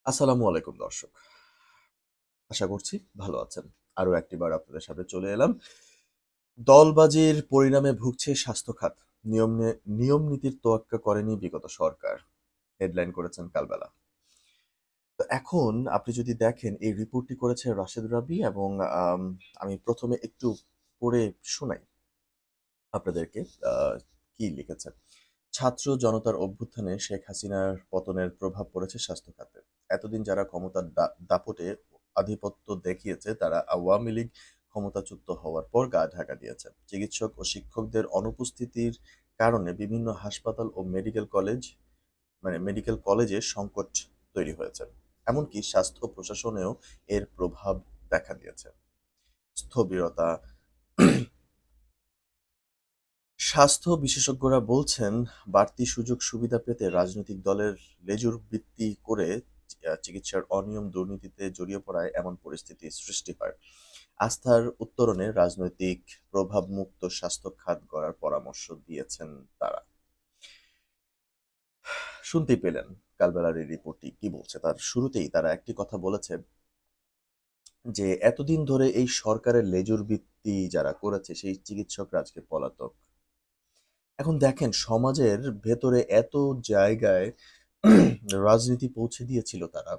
আসসালামু আলাইকুম দর্শক। আশা করছি ভালো আছেন। আরো একটিবার আপনাদের সামনে চলে এলাম। দলবাজির পরিণামে ভুগছে স্বাস্থ্য খাত। নিয়ম নীতির তোয়াক্কা করেনি বিগত সরকার। হেডলাইন করেছেন কালবেলা। তো এখন আপনি যদি দেখেন এই রিপোর্টটি করেছে রাশেদ রাবি এবং আম আমি ১ম এ একটু পড়ে শোনাই আপনাদেরকে কি লিখেছে। ছাত্র জনতার অভ্যুত্থানে শেখ হাসিনার পতনের প্রভাব পড়েছে স্বাস্থ্য খাতে। এতদিন যারা ক্ষমতার দাপটে আধিপত্য দেখিয়েছে তারা আওয়ামী লীগ ক্ষমতাচ্যুত হওয়ার পর গা ঢাকা দিয়েছে। চিকিৎসক ও শিক্ষকদের অনুপস্থিতির কারণে বিভিন্ন হাসপাতাল ও মেডিকেল কলেজে সংকট তৈরি হয়েছে। এমনকি স্বাস্থ্য প্রশাসনেও এর প্রভাব দেখা দিয়েছে। স্থবিরতা। স্বাস্থ্য বিশেষজ্ঞরা বলছেন, বাড়তি সুযোগ সুবিধা পেতে রাজনৈতিক দলের লেজুর ভিত্তি করে চিকিৎসার অনিয়ম দুর্নীতিতে জড়িয়ে পড়ায় এমন পরিস্থিতি সৃষ্টি হয়। আস্থার উত্তরণে রাজনৈতিক প্রভাবমুক্ত স্বাস্থ্য খাত গড়ার পরামর্শ দিয়েছেন তারা। শুনতেই পেলেন কালবেলার এই রিপোর্টটি কি বলছে। তার শুরুতেই তারা একটি কথা বলেছে যে এতদিন ধরে এই সরকারের লেজুর ভিত্তি যারা করেছে সেই চিকিৎসকরা আজকে পলাতক। এখন দেখেন সমাজের ভেতরে এত জায়গায় রাজনীতি পৌঁছে দিয়েছিল তারা,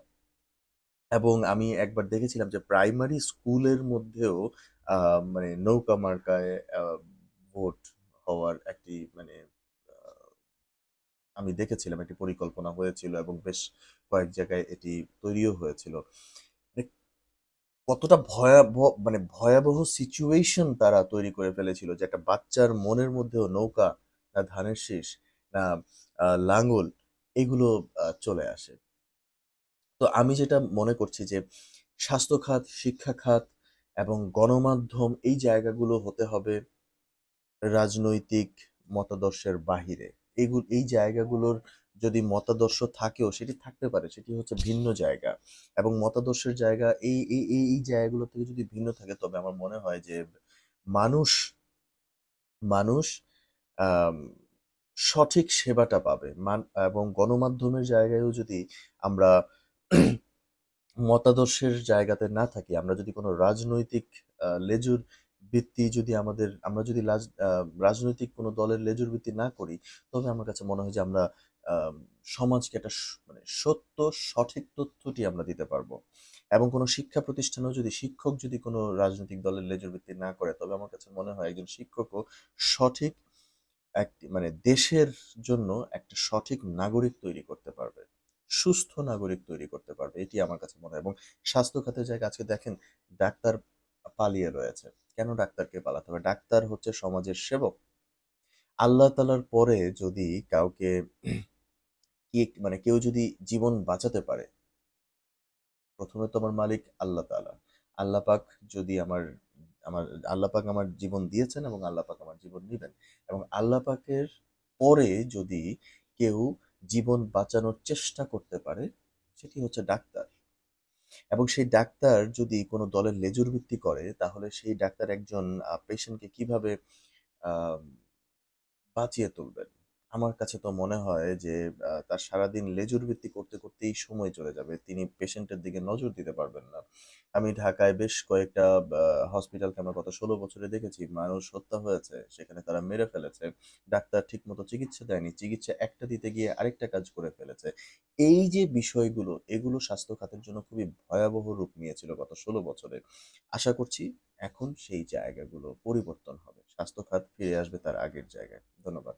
এবং আমি একবার দেখেছিলাম যে প্রাইমারি স্কুলের মধ্যেও মানে নৌকা মার্কায় ভোট হওয়ার একটি মানে আহ, আমি দেখেছিলাম একটি পরিকল্পনা হয়েছিল এবং বেশ কয়েক জায়গায় এটি তৈরিও হয়েছিল। মানে কতটা ভয়াবহ সিচুয়েশন তারা তৈরি করে ফেলেছিল যে একটা বাচ্চার মনের মধ্যেও নৌকা না ধানের শীষ না লাঙ্গল এগুলো চলে আসে। তো আমি যেটা মনে করছি যে স্বাস্থ্য খাত, শিক্ষা খাত এবং গণমাধ্যম এই জায়গাগুলো হতে হবে রাজনৈতিক মতাদর্শের বাহিরে। এই জায়গাগুলোর যদি মতাদর্শ থাকেও সেটি থাকতে পারে, সেটি হচ্ছে ভিন্ন জায়গা। এবং মতাদর্শের জায়গা এই জায়গাগুলো থেকে যদি ভিন্ন থাকে তবে আমার মনে হয় যে মানুষ মানুষ আম সঠিক সেবাটা পাবে। এবং গণমাধ্যমের জায়গায়ও যদি আমরা মতাদর্শের জায়গাতে না থাকি, আমরা যদি কোনো রাজনৈতিক লেজুর ভিত্তি যদি আমরা যদি রাজনৈতিক কোনো দলের লেজুর ভিত্তি না করি, তবে আমার কাছে মনে হয় যে আমরা আম সমাজকে একটা মানে সত্য সঠিক তথ্যটি আমরা দিতে পারবো। এবং কোনো শিক্ষা প্রতিষ্ঠানেও যদি শিক্ষক যদি কোনো রাজনৈতিক দলের লেজুর ভিত্তি না করে, তবে আমার কাছে মনে হয় একজন শিক্ষকও সঠিক একটি মানে দেশের জন্য একটা সঠিক নাগরিক তৈরি করতে পারবে। সুস্থ নাগরিক তৈরি করতে পারবে। এটি আমার কাছে মনে হয়। এবং স্বাস্থ্য খাতের জায়গায় আজকে দেখেন ডাক্তার পালিয়ে রয়েছে। কেন ডাক্তারকে পালাতে হবে? ডাক্তার হচ্ছে সমাজের সেবক। আল্লাহ তাআলার পরে যদি কাউকে মানে কেউ যদি জীবন বাঁচাতে পারে, ১ম এ তো আমার মালিক আল্লাহ তাআলা। আল্লাহ পাক যদি আমার আমার আল্লাহ পাক আমার জীবন দিয়েছেন এবং আল্লাহ পাক আমার জীবন নিবেন। এবং আল্লাহ পাকের পরে যদি কেউ জীবন বাঁচানোর চেষ্টা করতে পারে, সেটি হচ্ছে ডাক্তার। এবং সেই ডাক্তার যদি কোনো দলের লেজুর ভিত্তি করে, তাহলে সেই ডাক্তার একজন পেশেন্টকে কিভাবে আ বাঁচিয়ে তুলবেন। আমার কাছে তো মনে হয় যে তার সারাদিন লেজুর ভিত্তি করতে, করতেই সময় চলে যাবে। তিনি পেশেন্টের দিকে নজর দিতে পারবেন না। আমি ঢাকায় বেশ কয়েকটা বা হসপিটালকে আমার গত ১৬ বছরে দেখেছি। মানুষ হত্যা হয়েছে, সেখানে তারা মেরে ফেলেছে। ডাক্তার ঠিকমতো চিকিৎসা দেয়নি। চিকিৎসা একটা দিতে গিয়ে আরেকটা কাজ করে ফেলেছে। এই যে বিষয়গুলো, এগুলো স্বাস্থ্য খাতের জন্য খুবই ভয়াবহ রূপ নিয়েছিল গত ১৬ বছরে। আশা করছি এখন সেই জায়গাগুলো পরিবর্তন হবে। স্বাস্থ্য খাত ফিরে আসবে তার আগের জায়গায়। ধন্যবাদ।